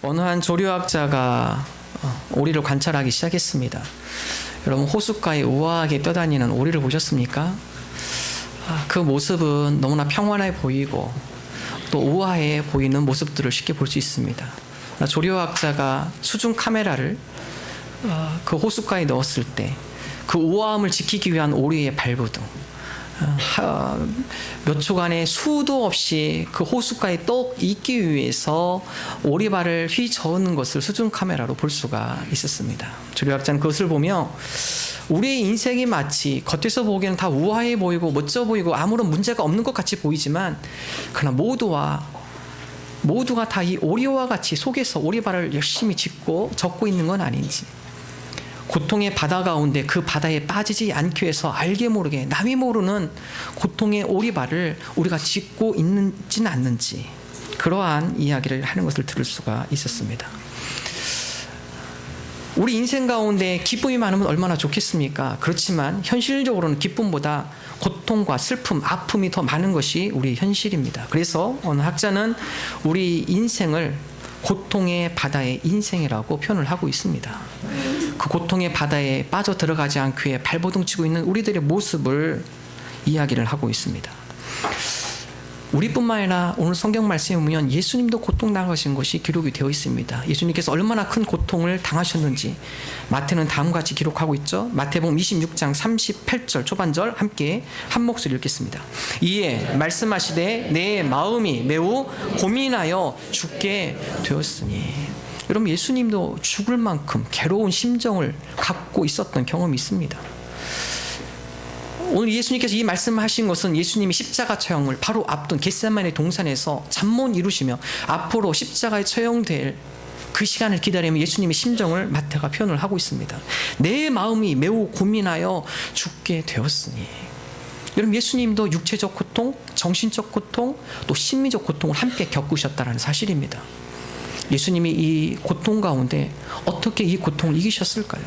어느 한 조류학자가 오리를 관찰하기 시작했습니다. 여러분, 호숫가에 우아하게 떠다니는 오리를 보셨습니까? 그 모습은 너무나 평안해 보이고 또 우아해 보이는 모습들을 쉽게 볼 수 있습니다. 조류학자가 수중 카메라를 그 호숫가에 넣었을 때 그 우아함을 지키기 위한 오리의 발버둥, 몇 초간의 수도 없이 그 호숫가에 떠 있기 위해서 오리발을 휘저는 것을 수중 카메라로 볼 수가 있었습니다. 조류학자는 그것을 보며 우리의 인생이 마치 겉에서 보기에는 다 우아해 보이고 멋져 보이고 아무런 문제가 없는 것 같이 보이지만, 그러나 모두가 다 이 오리와 같이 속에서 오리발을 열심히 젓고 있는 건 아닌지, 고통의 바다 가운데 그 바다에 빠지지 않기 위해서 알게 모르게 남이 모르는 고통의 오리발을 우리가 짚고 있는지는 않는지, 그러한 이야기를 하는 것을 들을 수가 있었습니다. 우리 인생 가운데 기쁨이 많으면 얼마나 좋겠습니까? 그렇지만 현실적으로는 기쁨보다 고통과 슬픔, 아픔이 더 많은 것이 우리 현실입니다. 그래서 어느 학자는 우리 인생을 고통의 바다의 인생이라고 표현을 하고 있습니다. 그 고통의 바다에 빠져 들어가지 않기 위해 발버둥 치고 있는 우리들의 모습을 이야기를 하고 있습니다. 우리뿐만 아니라 오늘 성경 말씀에 보면 예수님도 고통 당하신 것이 기록이 되어 있습니다. 예수님께서 얼마나 큰 고통을 당하셨는지 마태는 다음과 같이 기록하고 있죠. 마태복음 26장 38절 초반절 함께 한 목소리 읽겠습니다. 이에 말씀하시되 내 마음이 매우 고민하여 죽게 되었으니. 여러분, 예수님도 죽을 만큼 괴로운 심정을 갖고 있었던 경험이 있습니다. 오늘 예수님께서 이 말씀을 하신 것은 예수님이 십자가 처형을 바로 앞둔 겟세마네 동산에서 잠못 이루시며 앞으로 십자가에 처형될 그 시간을 기다리며 예수님의 심정을 마태가 표현을 하고 있습니다. 내 마음이 매우 고민하여 죽게 되었으니. 여러분, 예수님도 육체적 고통, 정신적 고통, 또 심리적 고통을 함께 겪으셨다는 사실입니다. 예수님이 이 고통 가운데 어떻게 이 고통을 이기셨을까요?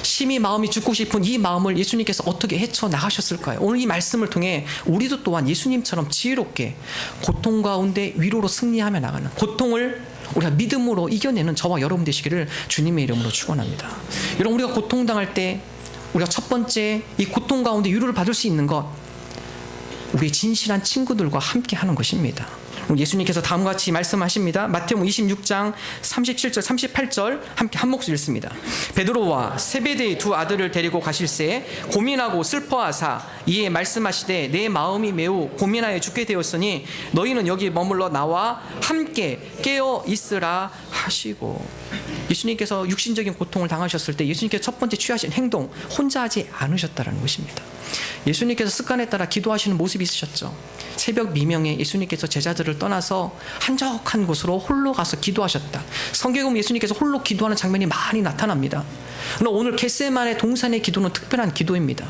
심히 마음이 죽고 싶은 이 마음을 예수님께서 어떻게 헤쳐나가셨을까요? 오늘 이 말씀을 통해 우리도 또한 예수님처럼 지혜롭게 고통 가운데 위로로 승리하며 나가는, 고통을 우리가 믿음으로 이겨내는 저와 여러분 되시기를 주님의 이름으로 축원합니다. 여러분, 우리가 고통당할 때 우리가 첫 번째 이 고통 가운데 위로를 받을 수 있는 것, 우리의 진실한 친구들과 함께 하는 것입니다. 예수님께서 다음과 같이 말씀하십니다. 마태복음 26장 37절 38절 함께 한 목소리 읽습니다. 베드로와 세베대의 두 아들을 데리고 가실새 고민하고 슬퍼하사 이에 말씀하시되 내 마음이 매우 고민하여 죽게 되었으니 너희는 여기 머물러 나와 함께 깨어 있으라 하시고. 예수님께서 육신적인 고통을 당하셨을 때 예수님께서 첫 번째 취하신 행동, 혼자 하지 않으셨다는 것입니다. 예수님께서 습관에 따라 기도하시는 모습이 있으셨죠. 새벽 미명에 예수님께서 제자들을 떠나서 한적한 곳으로 홀로 가서 기도하셨다. 성경에 보면 예수님께서 홀로 기도하는 장면이 많이 나타납니다. 그러나 오늘 겟세마네 동산의 기도는 특별한 기도입니다.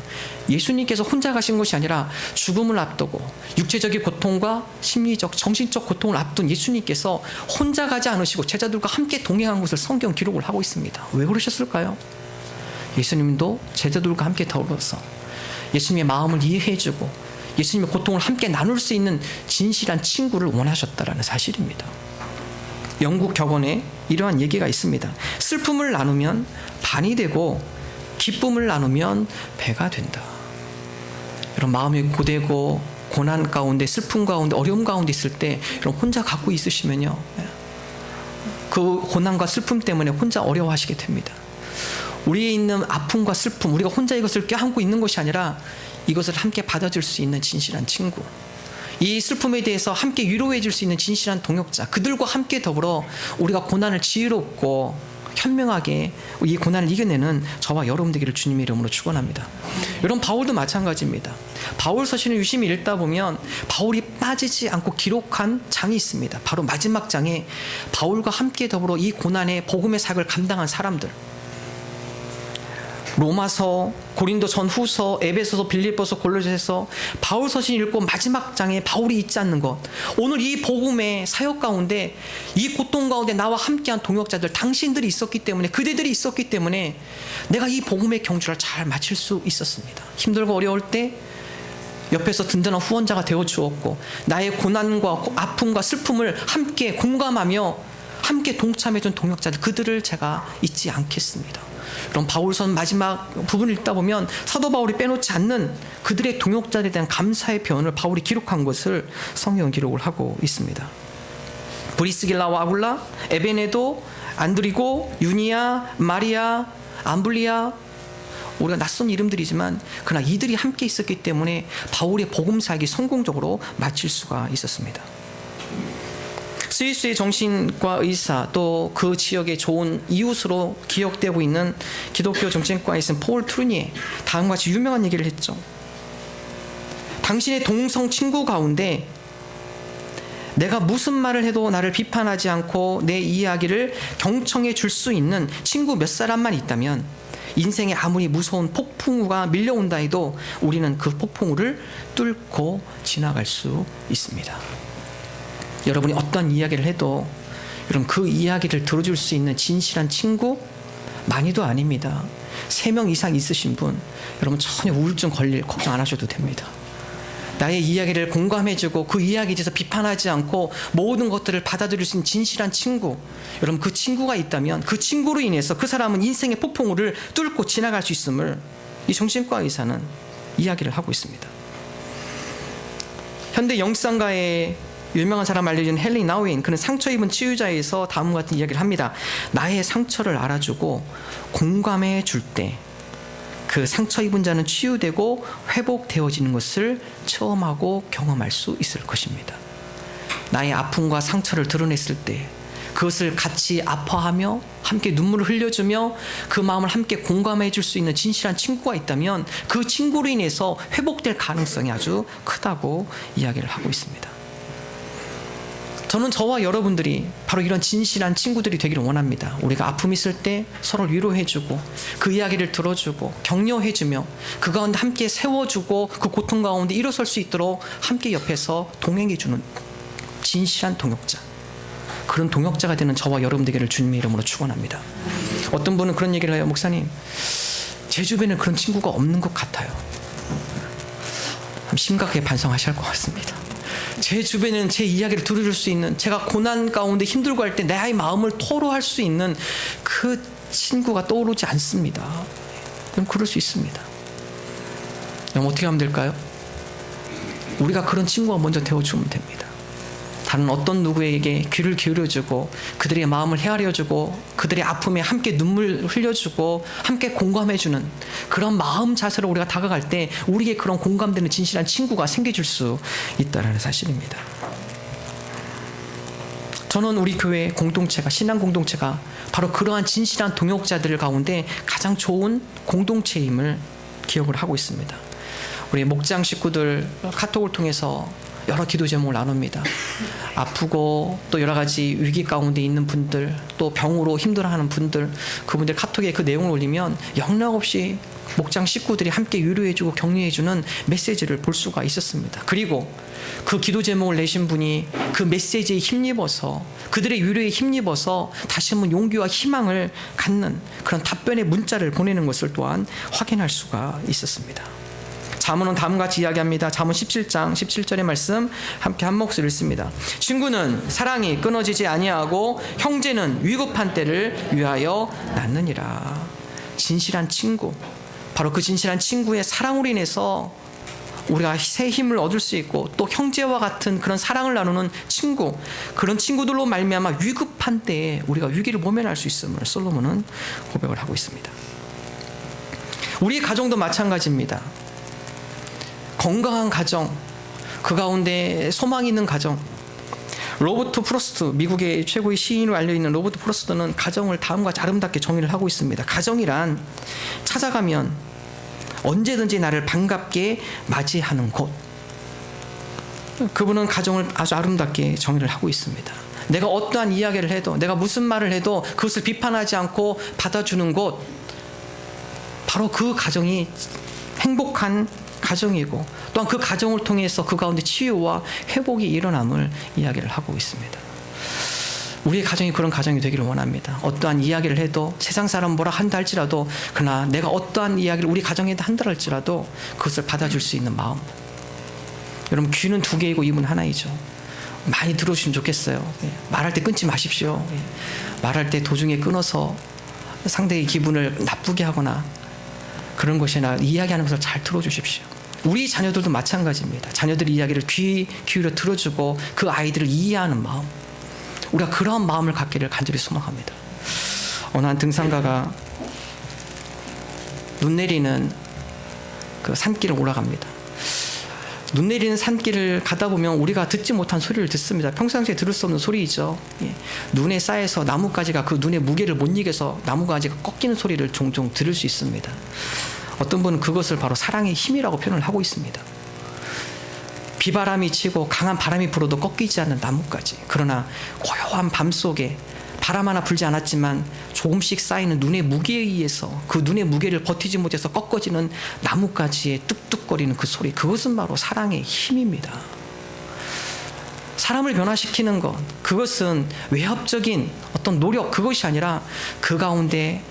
예수님께서 혼자 가신 것이 아니라 죽음을 앞두고 육체적인 고통과 심리적, 정신적 고통을 앞둔 예수님께서 혼자 가지 않으시고 제자들과 함께 동행한 것을 성경 기록을 하고 있습니다. 왜 그러셨을까요? 예수님도 제자들과 함께 더불어서 예수님의 마음을 이해해주고 예수님의 고통을 함께 나눌 수 있는 진실한 친구를 원하셨다라는 사실입니다. 영국 격언에 이러한 얘기가 있습니다. 슬픔을 나누면 반이 되고 기쁨을 나누면 배가 된다. 여러분, 마음이 고되고 고난 가운데, 슬픔 가운데, 어려움 가운데 있을 때 여러분 혼자 갖고 있으시면요, 그 고난과 슬픔 때문에 혼자 어려워하시게 됩니다. 우리에 있는 아픔과 슬픔, 우리가 혼자 이것을 껴안고 있는 것이 아니라 이것을 함께 받아줄 수 있는 진실한 친구, 이 슬픔에 대해서 함께 위로해 줄 수 있는 진실한 동역자, 그들과 함께 더불어 우리가 고난을 지혜롭고 현명하게 이 고난을 이겨내는 저와 여러분 되기를 주님의 이름으로 축원합니다. 여러분, 바울도 마찬가지입니다. 바울 서신을 유심히 읽다 보면 바울이 빠지지 않고 기록한 장이 있습니다. 바로 마지막 장에 바울과 함께 더불어 이 고난의 복음의 사역을 감당한 사람들, 로마서, 고린도 전후서, 에베소서, 빌립보서, 골로새서, 바울 서신 읽고 마지막 장에 바울이 잊지 않는 것, 오늘 이 복음의 사역 가운데 이 고통 가운데 나와 함께한 동역자들, 당신들이 있었기 때문에, 그대들이 있었기 때문에 내가 이 복음의 경주를 잘 마칠 수 있었습니다. 힘들고 어려울 때 옆에서 든든한 후원자가 되어 주었고 나의 고난과 아픔과 슬픔을 함께 공감하며 함께 동참해준 동역자들, 그들을 제가 잊지 않겠습니다. 그럼 바울선 마지막 부분을 읽다 보면 사도 바울이 빼놓지 않는 그들의 동역자들에 대한 감사의 표현을 바울이 기록한 것을 성경은 기록을 하고 있습니다. 브리스길라와 아굴라, 에베네도, 안드리고, 유니아, 마리아, 암블리아, 우리가 낯선 이름들이지만 그러나 이들이 함께 있었기 때문에 바울의 복음사역이 성공적으로 마칠 수가 있었습니다. 스위스의 정신과 의사, 또 그 지역의 좋은 이웃으로 기억되고 있는 기독교 정신과에 있는 폴 트루니에 다음과 같이 유명한 얘기를 했죠. 당신의 동성 친구 가운데 내가 무슨 말을 해도 나를 비판하지 않고 내 이야기를 경청해 줄 수 있는 친구 몇 사람만 있다면 인생에 아무리 무서운 폭풍우가 밀려온다 해도 우리는 그 폭풍우를 뚫고 지나갈 수 있습니다. 여러분이 어떤 이야기를 해도 여러분 그 이야기를 들어줄 수 있는 진실한 친구 많이도 아닙니다. 3명 이상 있으신 분 여러분 전혀 우울증 걸릴 걱정 안 하셔도 됩니다. 나의 이야기를 공감해주고 그 이야기에 대해서 비판하지 않고 모든 것들을 받아들일 수 있는 진실한 친구, 여러분 그 친구가 있다면 그 친구로 인해서 그 사람은 인생의 폭풍우를 뚫고 지나갈 수 있음을 이 정신과 의사는 이야기를 하고 있습니다. 현대 영상가의 유명한 사람 알려진 헨리 나우인, 그는 상처 입은 치유자에서 다음과 같은 이야기를 합니다. 나의 상처를 알아주고 공감해 줄 때 그 상처 입은 자는 치유되고 회복되어지는 것을 체험하고 경험할 수 있을 것입니다. 나의 아픔과 상처를 드러냈을 때 그것을 같이 아파하며 함께 눈물을 흘려주며 그 마음을 함께 공감해 줄 수 있는 진실한 친구가 있다면 그 친구로 인해서 회복될 가능성이 아주 크다고 이야기를 하고 있습니다. 저는 저와 여러분들이 바로 이런 진실한 친구들이 되기를 원합니다. 우리가 아픔이 있을 때 서로를 위로해주고 그 이야기를 들어주고 격려해주며 그 가운데 함께 세워주고 그 고통 가운데 일어설 수 있도록 함께 옆에서 동행해주는 진실한 동역자, 그런 동역자가 되는 저와 여러분 되기를 주님의 이름으로 축원합니다. 어떤 분은 그런 얘기를 해요. 목사님, 제 주변에 그런 친구가 없는 것 같아요. 심각하게 반성하셔야 할 것 같습니다. 제 주변에는 제 이야기를 들어줄 수 있는, 제가 고난 가운데 힘들고 할 때 나의 마음을 토로할 수 있는 그 친구가 떠오르지 않습니다. 그럼 그럴 수 있습니다. 그럼 어떻게 하면 될까요? 우리가 그런 친구가 먼저 되어주면 됩니다. 다른 어떤 누구에게 귀를 기울여주고 그들의 마음을 헤아려주고 그들의 아픔에 함께 눈물 흘려주고 함께 공감해주는 그런 마음 자세로 우리가 다가갈 때 우리에게 그런 공감되는 진실한 친구가 생겨줄 수 있다는 사실입니다. 저는 우리 교회 공동체가, 신앙 공동체가 바로 그러한 진실한 동역자들 가운데 가장 좋은 공동체임을 기억을 하고 있습니다. 우리 목장 식구들 카톡을 통해서 여러 기도 제목을 나눕니다. 아프고 또 여러 가지 위기 가운데 있는 분들, 또 병으로 힘들어하는 분들, 그분들 카톡에 그 내용을 올리면 영락없이 목장 식구들이 함께 위로해주고 격려해주는 메시지를 볼 수가 있었습니다. 그리고 그 기도 제목을 내신 분이 그 메시지에 힘입어서, 그들의 위로에 힘입어서 다시 한번 용기와 희망을 갖는 그런 답변의 문자를 보내는 것을 또한 확인할 수가 있었습니다. 잠언은 다음과 같이 이야기합니다. 잠언 17장 17절의 말씀 함께 한 목소리를 읽습니다. 친구는 사랑이 끊어지지 아니하고 형제는 위급한 때를 위하여 낳느니라. 진실한 친구, 바로 그 진실한 친구의 사랑으로 인해서 우리가 새 힘을 얻을 수 있고, 또 형제와 같은 그런 사랑을 나누는 친구, 그런 친구들로 말미암아 위급한 때에 우리가 위기를 모면할 수 있음을 솔로몬은 고백을 하고 있습니다. 우리의 가정도 마찬가지입니다. 건강한 가정, 그 가운데 소망이 있는 가정. 로버트 프로스트, 미국의 최고의 시인으로 알려있는 로버트 프로스트는 가정을 다음과 같이 아름답게 정의를 하고 있습니다. 가정이란 찾아가면 언제든지 나를 반갑게 맞이하는 곳. 그분은 가정을 아주 아름답게 정의를 하고 있습니다. 내가 어떠한 이야기를 해도, 내가 무슨 말을 해도 그것을 비판하지 않고 받아주는 곳, 바로 그 가정이 행복한 가정이고, 또한 그 가정을 통해서 그 가운데 치유와 회복이 일어남을 이야기를 하고 있습니다. 우리의 가정이 그런 가정이 되기를 원합니다. 어떠한 이야기를 해도, 세상 사람 뭐라 한다 할지라도, 그러나 내가 어떠한 이야기를 우리 가정에 한다 할지라도 그것을 받아줄 수 있는 마음. 여러분, 귀는 2개이고 입은 하나이죠. 많이 들어주시면 좋겠어요. 말할 때 끊지 마십시오. 말할 때 도중에 끊어서 상대의 기분을 나쁘게 하거나 그런 것이나 이야기하는 것을 잘 들어주십시오. 우리 자녀들도 마찬가지입니다. 자녀들의 이야기를 귀 기울여 들어주고 그 아이들을 이해하는 마음, 우리가 그런 마음을 갖기를 간절히 소망합니다. 어느 한 등산가가 눈 내리는 그 산길을 올라갑니다. 눈 내리는 산길을 가다 보면 우리가 듣지 못한 소리를 듣습니다. 평상시에 들을 수 없는 소리이죠. 눈에 쌓여서 나뭇가지가 그 눈의 무게를 못 이겨서 나뭇가지가 꺾이는 소리를 종종 들을 수 있습니다. 어떤 분은 그것을 바로 사랑의 힘이라고 표현을 하고 있습니다. 비바람이 치고 강한 바람이 불어도 꺾이지 않는 나뭇가지. 그러나 고요한 밤속에 바람 하나 불지 않았지만 조금씩 쌓이는 눈의 무게에 의해서 그 눈의 무게를 버티지 못해서 꺾어지는 나뭇가지의 뚝뚝거리는 그 소리, 그것은 바로 사랑의 힘입니다. 사람을 변화시키는 것, 그것은 외압적인 어떤 노력, 그것이 아니라 그 가운데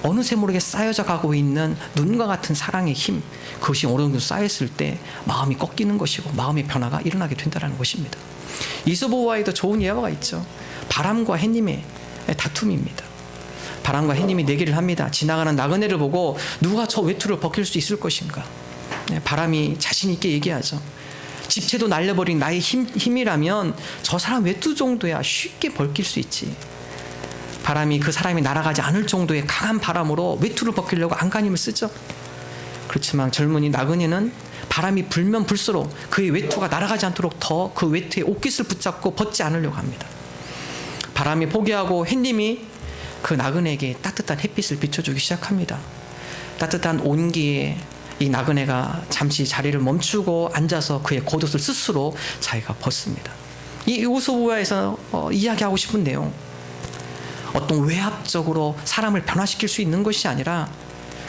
어느새 모르게 쌓여져 가고 있는 눈과 같은 사랑의 힘, 그것이 어느 정도 쌓였을 때 마음이 꺾이는 것이고 마음의 변화가 일어나게 된다는 것입니다. 이소부와에도 좋은 예화가 있죠. 바람과 해님의 다툼입니다. 바람과 해님이 내기를 합니다. 지나가는 나그네를 보고 누가 저 외투를 벗길 수 있을 것인가. 바람이 자신 있게 얘기하죠. 집채도 날려버린 나의 힘이라면 저 사람 외투 정도야 쉽게 벗길 수 있지. 바람이 그 사람이 날아가지 않을 정도의 강한 바람으로 외투를 벗기려고 안간힘을 쓰죠. 그렇지만 젊은이 나그네는 바람이 불면 불수록 그의 외투가 날아가지 않도록 더 그 외투의 옷깃을 붙잡고 벗지 않으려고 합니다. 바람이 포기하고 햇님이 그 나그네에게 따뜻한 햇빛을 비춰주기 시작합니다. 따뜻한 온기에 이 나그네가 잠시 자리를 멈추고 앉아서 그의 겉옷을 스스로 자기가 벗습니다. 이 우소부야에서 이야기하고 싶은 내용, 어떤 외압적으로 사람을 변화시킬 수 있는 것이 아니라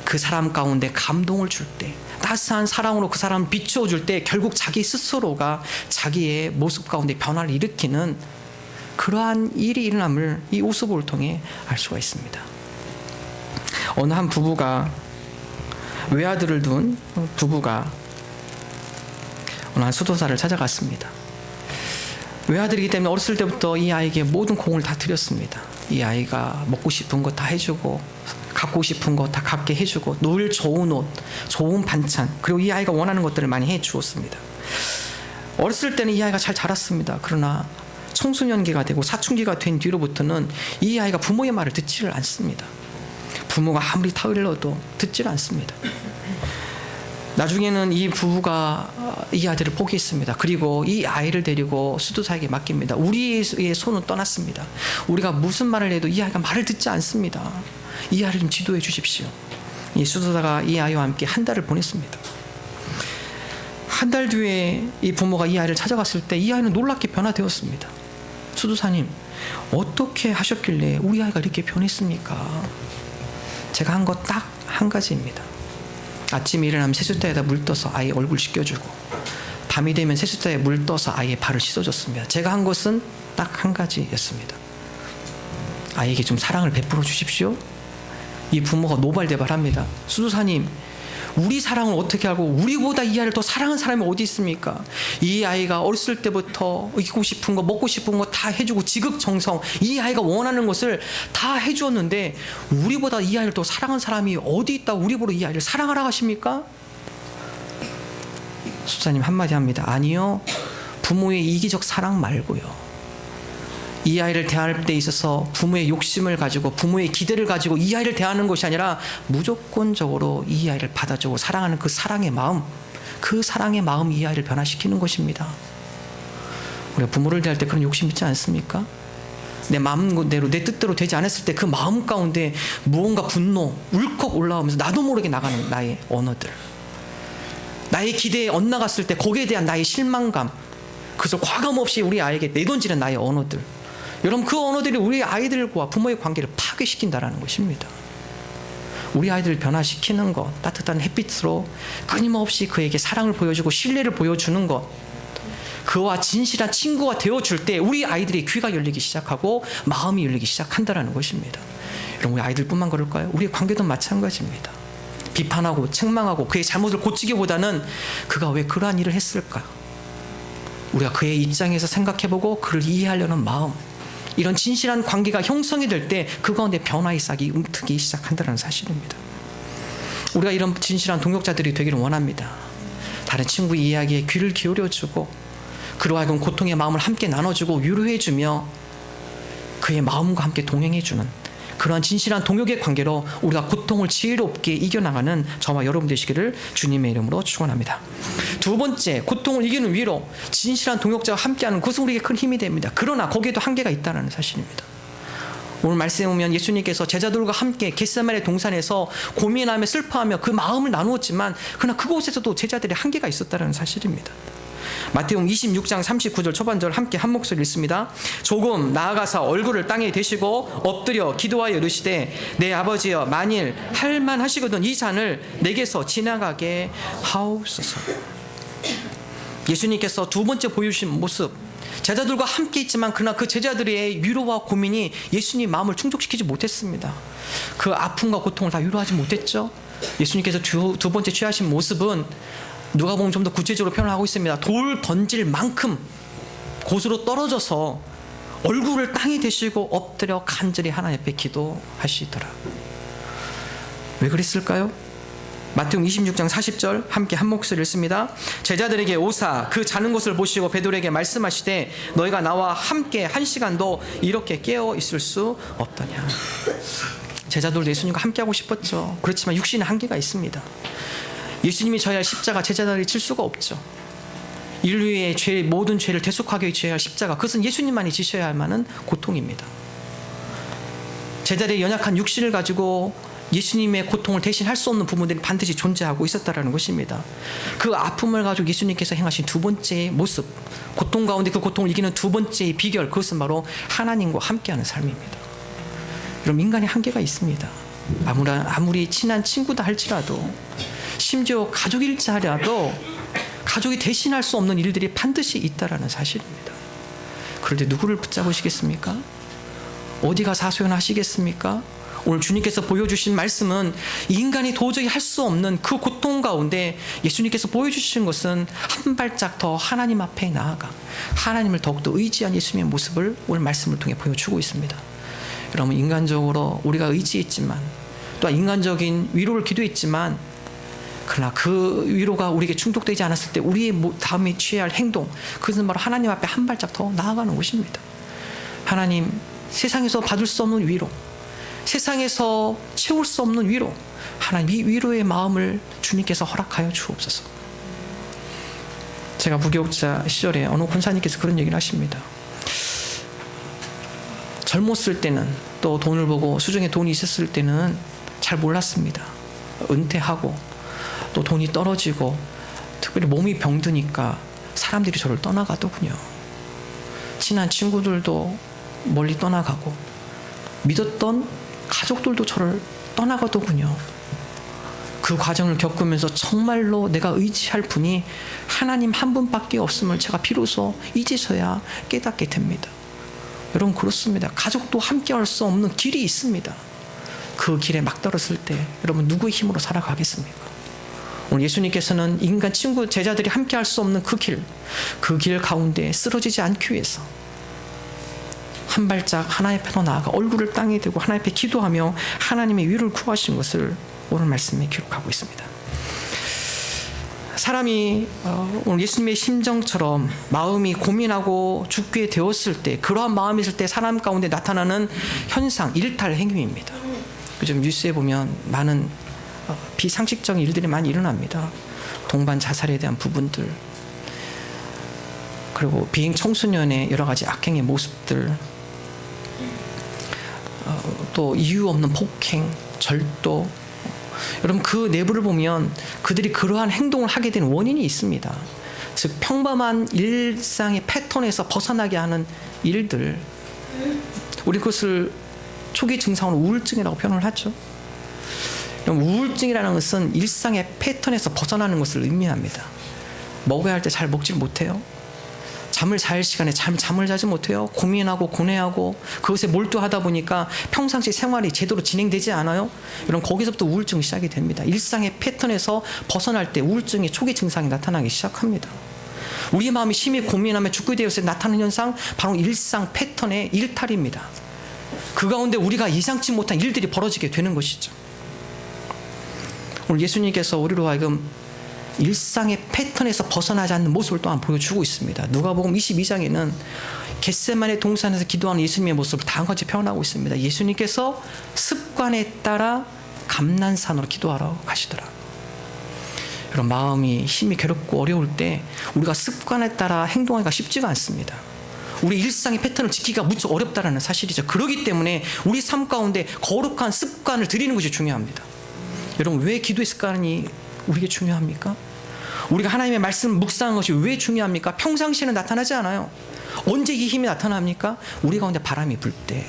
그 사람 가운데 감동을 줄 때, 따스한 사랑으로 그 사람을 비추어 줄 때 결국 자기 스스로가 자기의 모습 가운데 변화를 일으키는 그러한 일이 일어남을 이 우소부를 통해 알 수가 있습니다. 어느 한 부부가, 외아들을 둔 부부가 어느 한 수도사를 찾아갔습니다. 외아들이기 때문에 어렸을 때부터 이 아이에게 모든 공을 다 드렸습니다. 이 아이가 먹고 싶은 거 다 해주고 갖고 싶은 거 다 갖게 해주고 늘 좋은 옷, 좋은 반찬, 그리고 이 아이가 원하는 것들을 많이 해주었습니다. 어렸을 때는 이 아이가 잘 자랐습니다. 그러나 청소년기가 되고 사춘기가 된 뒤로부터는 이 아이가 부모의 말을 듣지를 않습니다. 부모가 아무리 타일러도 듣지를 않습니다. 나중에는 이 부부가 이 아들을 포기했습니다. 그리고 이 아이를 데리고 수도사에게 맡깁니다. 우리의 손은 떠났습니다. 우리가 무슨 말을 해도 이 아이가 말을 듣지 않습니다. 이 아이를 좀 지도해 주십시오. 이 수도사가 이 아이와 함께 한 달을 보냈습니다. 한 달 뒤에 이 부모가 이 아이를 찾아갔을 때 이 아이는 놀랍게 변화되었습니다. 수도사님, 어떻게 하셨길래 우리 아이가 이렇게 변했습니까? 제가 한 것 딱 한 가지입니다. 아침에 일어나면 세숫대에다 물 떠서 아이 얼굴 씻겨주고, 밤이 되면 세숫대에 물 떠서 아이의 발을 씻어줬습니다. 제가 한 것은 딱 한 가지였습니다. 아이에게 좀 사랑을 베풀어 주십시오. 이 부모가 노발대발합니다. 수도사님, 우리 사랑을 어떻게 알고 우리보다 이 아이를 더 사랑하는 사람이 어디 있습니까? 이 아이가 어렸을 때부터 입고 싶은 거, 먹고 싶은 거 다 해주고 지극정성, 이 아이가 원하는 것을 다 해주었는데 우리보다 이 아이를 더 사랑하는 사람이 어디 있다고 우리보다 이 아이를 사랑하라 하십니까? 수사님 한마디 합니다. 아니요, 부모의 이기적 사랑 말고요, 이 아이를 대할 때 있어서 부모의 욕심을 가지고 부모의 기대를 가지고 이 아이를 대하는 것이 아니라 무조건적으로 이 아이를 받아주고 사랑하는 그 사랑의 마음, 그 사랑의 마음이 이 아이를 변화시키는 것입니다. 우리가 부모를 대할 때 그런 욕심 있지 않습니까? 내 마음대로 내 뜻대로 되지 않았을 때 그 마음 가운데 무언가 분노, 울컥 올라오면서 나도 모르게 나가는 나의 언어들, 나의 기대에 엇나갔을 때 거기에 대한 나의 실망감, 그래서 과감없이 우리 아이에게 내던지는 나의 언어들, 여러분 그 언어들이 우리 아이들과 부모의 관계를 파괴시킨다는 것입니다. 우리 아이들을 변화시키는 것, 따뜻한 햇빛으로 끊임없이 그에게 사랑을 보여주고 신뢰를 보여주는 것, 그와 진실한 친구가 되어줄 때 우리 아이들의 귀가 열리기 시작하고 마음이 열리기 시작한다는 것입니다. 여러분 우리 아이들뿐만 그럴까요? 우리의 관계도 마찬가지입니다. 비판하고 책망하고 그의 잘못을 고치기보다는 그가 왜 그러한 일을 했을까? 우리가 그의 입장에서 생각해보고 그를 이해하려는 마음, 이런 진실한 관계가 형성이 될 때 그 가운데 변화의 싹이 움트기 시작한다는 사실입니다. 우리가 이런 진실한 동역자들이 되기를 원합니다. 다른 친구의 이야기에 귀를 기울여주고 그로 하여금 고통의 마음을 함께 나눠주고 위로해주며 그의 마음과 함께 동행해주는 그러한 진실한 동역의 관계로 우리가 고통을 지혜롭게 이겨나가는 저와 여러분 되시기를 주님의 이름으로 축원합니다. 두 번째, 고통을 이기는 위로, 진실한 동역자와 함께하는 그것은 우리에게 큰 힘이 됩니다. 그러나 거기에도 한계가 있다는 사실입니다. 오늘 말씀에 보면 예수님께서 제자들과 함께 겟세마네 동산에서 고민하며 슬퍼하며 그 마음을 나누었지만 그러나 그곳에서도 제자들의 한계가 있었다는 사실입니다. 마태복음 26장 39절 초반절 함께 한 목소리 읽습니다. 조금 나아가서 얼굴을 땅에 대시고 엎드려 기도하여 이르시되 내 아버지여 만일 할만하시거든 이 잔을 내게서 지나가게 하옵소서. 예수님께서 두 번째 보여주신 모습, 제자들과 함께 있지만 그러나 그 제자들의 위로와 고민이 예수님 마음을 충족시키지 못했습니다. 그 아픔과 고통을 다 위로하지 못했죠. 예수님께서 두 번째 취하신 모습은 누가 보면 좀 더 구체적으로 표현하고 있습니다. 돌 던질 만큼 곳으로 떨어져서 얼굴을 땅에 대시고 엎드려 간절히 하나님 앞에 기도하시더라. 왜 그랬을까요? 마태복음 26장 40절 함께 한 목소리 읽습니다. 제자들에게 오사 그 자는 것을 보시고 베드로에게 말씀하시되 너희가 나와 함께 한 시간도 이렇게 깨어 있을 수 없더냐. 제자들도 예수님과 함께하고 싶었죠. 그렇지만 육신의 한계가 있습니다. 예수님이 져야 할 십자가 제자들이 칠 수가 없죠. 인류의 죄, 모든 죄를 대속하게 져야 할 십자가, 그것은 예수님만이 지셔야 할 만한 고통입니다. 제자들의 연약한 육신을 가지고 예수님의 고통을 대신할 수 없는 부분들이 반드시 존재하고 있었다는 것입니다. 그 아픔을 가지고 예수님께서 행하신 두 번째의 모습, 고통 가운데 그 고통을 이기는 두 번째의 비결, 그것은 바로 하나님과 함께하는 삶입니다. 여러분, 인간의 한계가 있습니다. 아무리 친한 친구다 할지라도, 심지어 가족일지라도 가족이 대신할 수 없는 일들이 반드시 있다라는 사실입니다. 그런데 누구를 붙잡으시겠습니까? 어디가 사소연하시겠습니까? 오늘 주님께서 보여주신 말씀은 인간이 도저히 할 수 없는 그 고통 가운데 예수님께서 보여주신 것은 한 발짝 더 하나님 앞에 나아가 하나님을 더욱더 의지한 예수님의 모습을 오늘 말씀을 통해 보여주고 있습니다. 여러분, 인간적으로 우리가 의지했지만 또 인간적인 위로를 기도했지만 그러나 그 위로가 우리에게 충족되지 않았을 때 우리의 다음에 취해야 할 행동, 그것은 바로 하나님 앞에 한 발짝 더 나아가는 것입니다. 하나님, 세상에서 받을 수 없는 위로, 세상에서 채울 수 없는 위로, 하나님 이 위로의 마음을 주님께서 허락하여 주옵소서. 제가 무교육자 시절에 어느 권사님께서 그런 얘기를 하십니다. 젊었을 때는, 또 돈을 보고 수중에 돈이 있었을 때는 잘 몰랐습니다. 은퇴하고 또 돈이 떨어지고 특별히 몸이 병드니까 사람들이 저를 떠나가더군요. 친한 친구들도 멀리 떠나가고 믿었던 가족들도 저를 떠나가더군요. 그 과정을 겪으면서 정말로 내가 의지할 분이 하나님 한 분밖에 없음을 제가 비로소 이제서야 깨닫게 됩니다. 여러분, 그렇습니다. 가족도 함께할 수 없는 길이 있습니다. 그 길에 막떨어졌을 때 여러분 누구의 힘으로 살아가겠습니까? 오늘 예수님께서는 인간 친구 제자들이 함께할 수 없는 그 길 가운데 쓰러지지 않기 위해서 한 발짝 하나님 앞에 나아가 얼굴을 땅에 대고 하나님 앞에 기도하며 하나님의 위로를 구하신 것을 오늘 말씀에 기록하고 있습니다. 사람이 오늘 예수님의 심정처럼 마음이 고민하고 죽게 되었을 때, 그러한 마음이 있을 때 사람 가운데 나타나는 현상, 일탈 행위입니다. 요즘 뉴스에 보면 많은 비상식적인 일들이 많이 일어납니다. 동반 자살에 대한 부분들, 그리고 비행 청소년의 여러 가지 악행의 모습들, 또 이유 없는 폭행, 절도. 여러분, 그 내부를 보면 그들이 그러한 행동을 하게 된 원인이 있습니다. 즉, 평범한 일상의 패턴에서 벗어나게 하는 일들, 우리 그것을 초기 증상으로 우울증이라고 표현을 하죠. 우울증이라는 것은 일상의 패턴에서 벗어나는 것을 의미합니다. 먹어야 할 때 잘 먹질 못해요. 잠을 잘 시간에 잠을 자지 못해요. 고민하고 고뇌하고 그것에 몰두하다 보니까 평상시 생활이 제대로 진행되지 않아요. 이런 거기서부터 우울증이 시작이 됩니다. 일상의 패턴에서 벗어날 때 우울증의 초기 증상이 나타나기 시작합니다. 우리 마음이 심히 고민하며 죽게 되었을 때 나타나는 현상, 바로 일상 패턴의 일탈입니다. 그 가운데 우리가 예상치 못한 일들이 벌어지게 되는 것이죠. 오늘 예수님께서 우리로 하여금 일상의 패턴에서 벗어나지 않는 모습을 또한 보여주고 있습니다. 누가복음 22장에는 겟세마네 동산에서 기도하는 예수님의 모습을 다음과 같이 표현하고 있습니다. 예수님께서 습관에 따라 감난산으로 기도하러 가시더라. 여러분, 마음이 힘이 괴롭고 어려울 때 우리가 습관에 따라 행동하기가 쉽지가 않습니다. 우리 일상의 패턴을 지키기가 무척 어렵다는 사실이죠. 그렇기 때문에 우리 삶 가운데 거룩한 습관을 들이는 것이 중요합니다. 여러분, 왜 기도의 습관이 우리에게 중요합니까? 우리가 하나님의 말씀을 묵상하는 것이 왜 중요합니까? 평상시에는 나타나지 않아요. 언제 이 힘이 나타납니까? 우리 가운데 바람이 불 때.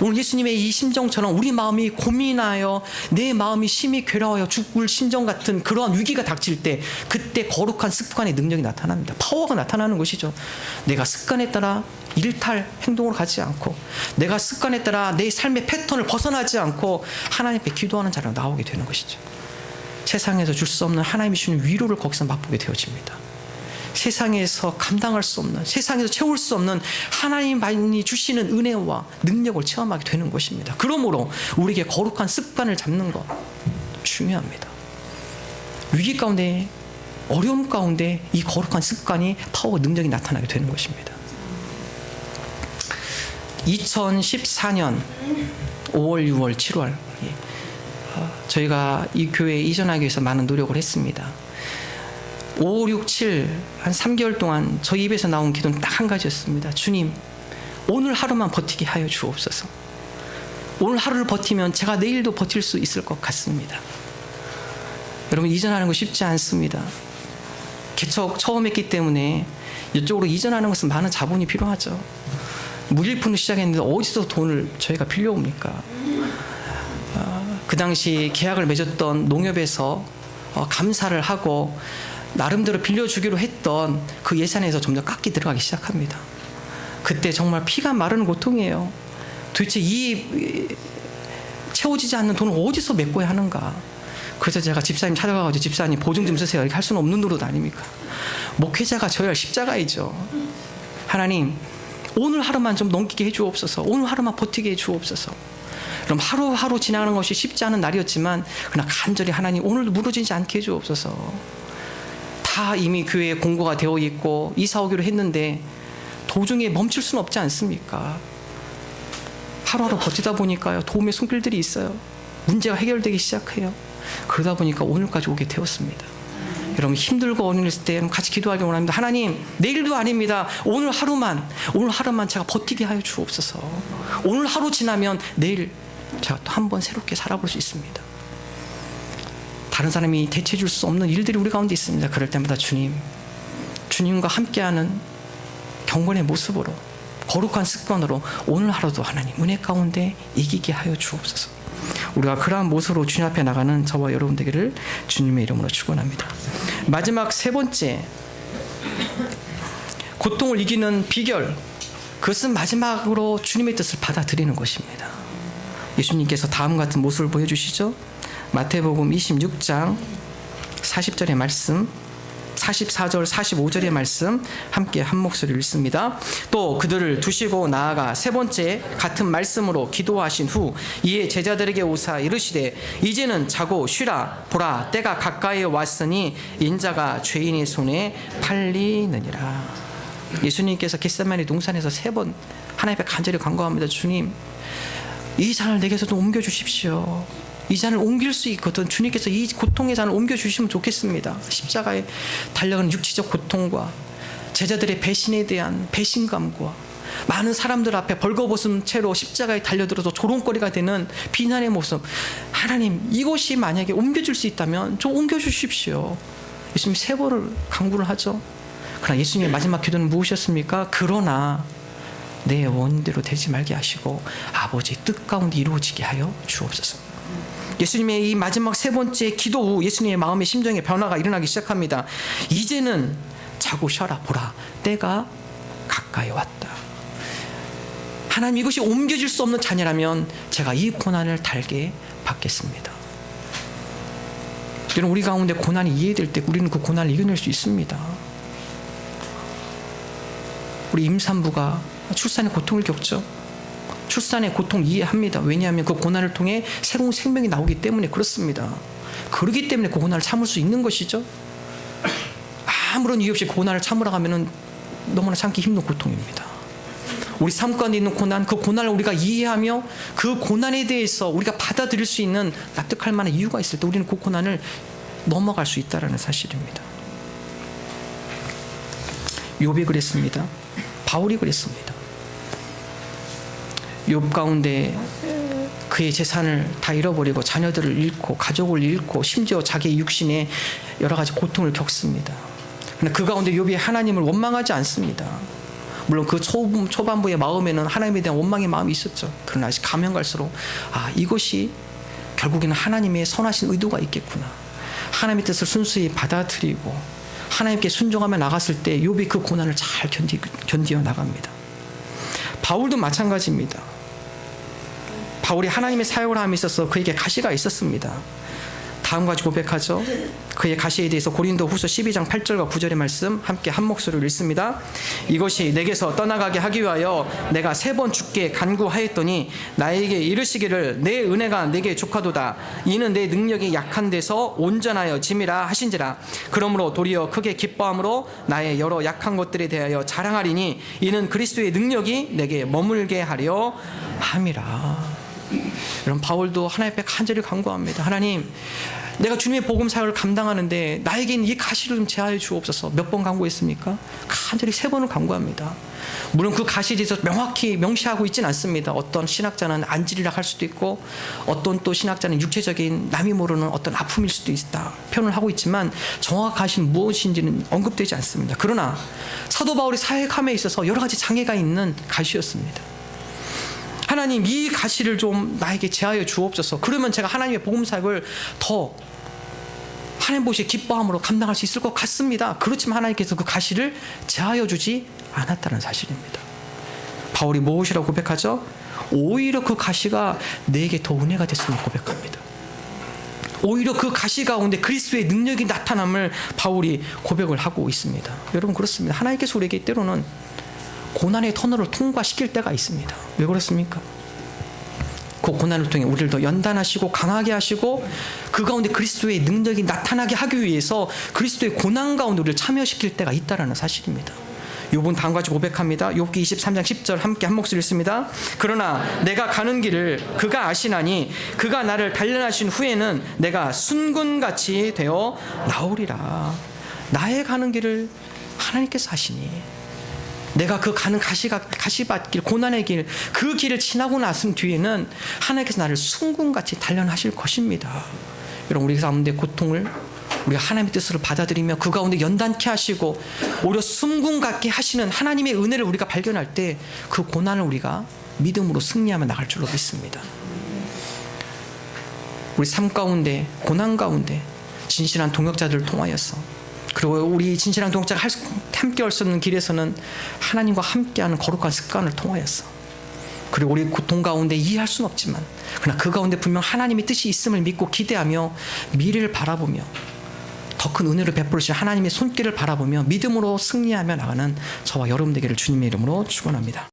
오늘 예수님의 이 심정처럼 우리 마음이 고민하여 내 마음이 심히 괴로워요 죽을 심정 같은 그러한 위기가 닥칠 때, 그때 거룩한 습관의 능력이 나타납니다. 파워가 나타나는 것이죠. 내가 습관에 따라 일탈 행동으로 가지 않고, 내가 습관에 따라 내 삶의 패턴을 벗어나지 않고 하나님 앞에 기도하는 자로 나오게 되는 것이죠. 세상에서 줄 수 없는 하나님이 주는 위로를 거기서 맛보게 되어집니다. 세상에서 감당할 수 없는, 세상에서 채울 수 없는 하나님만이 주시는 은혜와 능력을 체험하게 되는 것입니다. 그러므로 우리에게 거룩한 습관을 잡는 것 중요합니다. 위기 가운데, 어려움 가운데 이 거룩한 습관이 파워 능력이 나타나게 되는 것입니다. 2014년 5월, 6월, 7월 저희가 이 교회에 이전하기 위해서 많은 노력을 했습니다. 5, 6, 7 한 3개월 동안 저희 입에서 나온 기도는 딱 한 가지였습니다. 주님, 오늘 하루만 버티게 하여 주옵소서. 오늘 하루를 버티면 제가 내일도 버틸 수 있을 것 같습니다. 여러분, 이전하는 거 쉽지 않습니다. 개척 처음 했기 때문에 이쪽으로 이전하는 것은 많은 자본이 필요하죠. 무일푼을 시작했는데 어디서 돈을 저희가 빌려옵니까? 그 당시 계약을 맺었던 농협에서 감사를 하고 나름대로 빌려주기로 했던 그 예산에서 점점 깎기 들어가기 시작합니다. 그때 정말 피가 마르는 고통이에요. 도대체 이 채워지지 않는 돈을 어디서 메꿔야 하는가. 그래서 제가 집사님 찾아가가지고, 집사님 보증 좀 쓰세요. 이렇게 할 수는 없는 노릇 아닙니까? 목회자가 져야 할 십자가이죠. 하나님, 오늘 하루만 좀 넘기게 해주옵소서. 오늘 하루만 버티게 해주옵소서. 그럼 하루하루 지나가는 것이 쉽지 않은 날이었지만 그러나 간절히 하나님, 오늘도 무너지지 않게 해주옵소서. 다 이미 교회에 공고가 되어 있고 이사 오기로 했는데 도중에 멈출 수는 없지 않습니까? 하루하루 버티다 보니까요, 도움의 손길들이 있어요. 문제가 해결되기 시작해요. 그러다 보니까 오늘까지 오게 되었습니다. 여러분, 힘들고 어려울 때 같이 기도하기 원합니다. 하나님, 내일도 아닙니다. 오늘 하루만 제가 버티게 하여 주옵소서. 오늘 하루 지나면 내일 제가 또 한 번 새롭게 살아볼 수 있습니다. 다른 사람이 대체해 줄 수 없는 일들이 우리 가운데 있습니다. 그럴 때마다 주님과 함께하는 경건의 모습으로, 거룩한 습관으로 오늘 하루도 하나님 은혜 가운데 이기게 하여 주옵소서. 우리가 그러한 모습으로 주님 앞에 나가는 저와 여러분 되기를 주님의 이름으로 축원합니다. 마지막 세 번째, 고통을 이기는 비결, 그것은 마지막으로 주님의 뜻을 받아들이는 것입니다. 예수님께서 다음 같은 모습을 보여주시죠. 마태복음 26장 40절의 말씀, 44절 45절의 말씀 함께 한 목소리로 읽습니다. 또 그들을 두시고 나아가 세 번째 같은 말씀으로 기도하신 후 이에 제자들에게 오사 이르시되, 이제는 자고 쉬라. 보라, 때가 가까이 왔으니 인자가 죄인의 손에 팔리느니라. 예수님께서 겟세마네 동산에서 3번 하나님 앞에 간절히 간구합니다. 주님, 이 잔을 내게서 좀 옮겨주십시오. 이 잔을 옮길 수 있거든. 주님께서 이 고통의 잔을 옮겨주시면 좋겠습니다. 십자가에 달려가는 육체적 고통과 제자들의 배신에 대한 배신감과 많은 사람들 앞에 벌거벗은 채로 십자가에 달려들어서 조롱거리가 되는 비난의 모습, 하나님, 이것이 만약에 옮겨줄 수 있다면 좀 옮겨주십시오. 예수님 3번을 간구를 하죠. 그러나 예수님의 마지막 기도는 무엇이었습니까? 그러나 내 원대로 되지 말게 하시고 아버지 뜻 가운데 이루어지게 하여 주옵소서. 예수님의 이 마지막 3번째 기도 후 예수님의 마음의 심정의 변화가 일어나기 시작합니다. 이제는 자고 쉬어라. 보라, 때가 가까이 왔다. 하나님, 이것이 옮겨질 수 없는 자녀라면 제가 이 고난을 달게 받겠습니다. 여러분, 우리 가운데 고난이 이해될 때 우리는 그 고난을 이겨낼 수 있습니다. 우리 임산부가 출산의 고통을 겪죠. 출산의 고통 이해합니다. 왜냐하면 그 고난을 통해 새로운 생명이 나오기 때문에 그렇습니다. 그렇기 때문에 그 고난을 참을 수 있는 것이죠. 아무런 이유 없이 그 고난을 참으라 하면은 너무나 참기 힘든 고통입니다. 우리 삶 가운데 있는 고난, 그 고난을 우리가 이해하며 그 고난에 대해서 우리가 받아들일 수 있는 납득할 만한 이유가 있을 때 우리는 그 고난을 넘어갈 수 있다는 사실입니다. 욥이 그랬습니다. 바울이 그랬습니다. 욥 가운데 그의 재산을 다 잃어버리고 자녀들을 잃고 가족을 잃고 심지어 자기의 육신에 여러 가지 고통을 겪습니다. 그러나 그 가운데 욥이 하나님을 원망하지 않습니다. 물론 그 초반부의 마음에는 하나님에 대한 원망의 마음이 있었죠. 그러나 가면 갈수록 이것이 결국에는 하나님의 선하신 의도가 있겠구나. 하나님의 뜻을 순수히 받아들이고 하나님께 순종하며 나갔을 때 욥이 그 고난을 잘 견디어 나갑니다. 바울도 마찬가지입니다. 바울이 하나님의 사역을 함에 있어서 그에게 가시가 있었습니다. 다음과 같이 고백하죠. 그의 가시에 대해서 고린도후서 12장 8절과 9절의 말씀 함께 한 목소리로 읽습니다. 이것이 내게서 떠나가게 하기 위하여 내가 3번 주께 간구하였더니 나에게 이르시기를 내 은혜가 내게 족하도다. 이는 내 능력이 약한 데서 온전하여 짐이라 하신지라. 그러므로 도리어 크게 기뻐함으로 나의 여러 약한 것들에 대하여 자랑하리니 이는 그리스도의 능력이 내게 머물게 하려 함이라. 여러분, 바울도 하나님 앞에 간절히 간구합니다. 하나님, 내가 주님의 복음 사역을 감당하는데 나에게는 이 가시를 좀 제하여 주옵소서. 몇 번 간구했습니까? 간절히 3번을 간구합니다. 물론 그 가시에 대해서 명확히 명시하고 있지는 않습니다. 어떤 신학자는 안질이라 할 수도 있고 어떤 또 신학자는 육체적인 남이 모르는 어떤 아픔일 수도 있다 표현을 하고 있지만 정확한 가시는 무엇인지는 언급되지 않습니다. 그러나 사도 바울의 사역함에 있어서 여러 가지 장애가 있는 가시였습니다. 하나님, 이 가시를 좀 나에게 제하여 주옵소서. 그러면 제가 하나님의 복음 사역을 더 하나님 보시기에 기뻐함으로 감당할 수 있을 것 같습니다. 그렇지만 하나님께서 그 가시를 제하여 주지 않았다는 사실입니다. 바울이 무엇이라고 고백하죠? 오히려 그 가시가 내게 더 은혜가 됐음을 고백합니다. 오히려 그 가시 가운데 그리스도의 능력이 나타남을 바울이 고백을 하고 있습니다. 여러분, 그렇습니다. 하나님께서 우리에게 때로는 고난의 터널을 통과시킬 때가 있습니다. 왜 그렇습니까? 그 고난을 통해 우리를 더 연단하시고 강하게 하시고 그 가운데 그리스도의 능력이 나타나게 하기 위해서 그리스도의 고난 가운데 우리를 참여시킬 때가 있다는 사실입니다. 욥은 다음과 같이 고백합니다. 욥기 23장 10절 함께 한 목소리 읽습니다. 그러나 내가 가는 길을 그가 아시나니 그가 나를 단련하신 후에는 내가 순금같이 되어 나오리라. 나의 가는 길을 하나님께서 아시니 내가 그 가는 가시밭길, 고난의 길, 그 길을 지나고 나선 뒤에는 하나님께서 나를 순금같이 단련하실 것입니다. 여러분, 우리 가운데 고통을 우리가 하나님의 뜻으로 받아들이며 그 가운데 연단케 하시고 오히려 순금 같게 하시는 하나님의 은혜를 우리가 발견할 때 그 고난을 우리가 믿음으로 승리하며 나갈 줄로 믿습니다. 우리 삶 가운데, 고난 가운데 진실한 동역자들을 통하여서, 그리고 우리 진실한 동역자가 함께 할 수 있는 길에서는 하나님과 함께하는 거룩한 습관을 통하여서, 그리고 우리 고통 가운데 이해할 수는 없지만 그러나 그 가운데 분명 하나님의 뜻이 있음을 믿고 기대하며 미래를 바라보며 더 큰 은혜를 베풀으신 하나님의 손길을 바라보며 믿음으로 승리하며 나가는 저와 여러분 되기를 주님의 이름으로 축원합니다.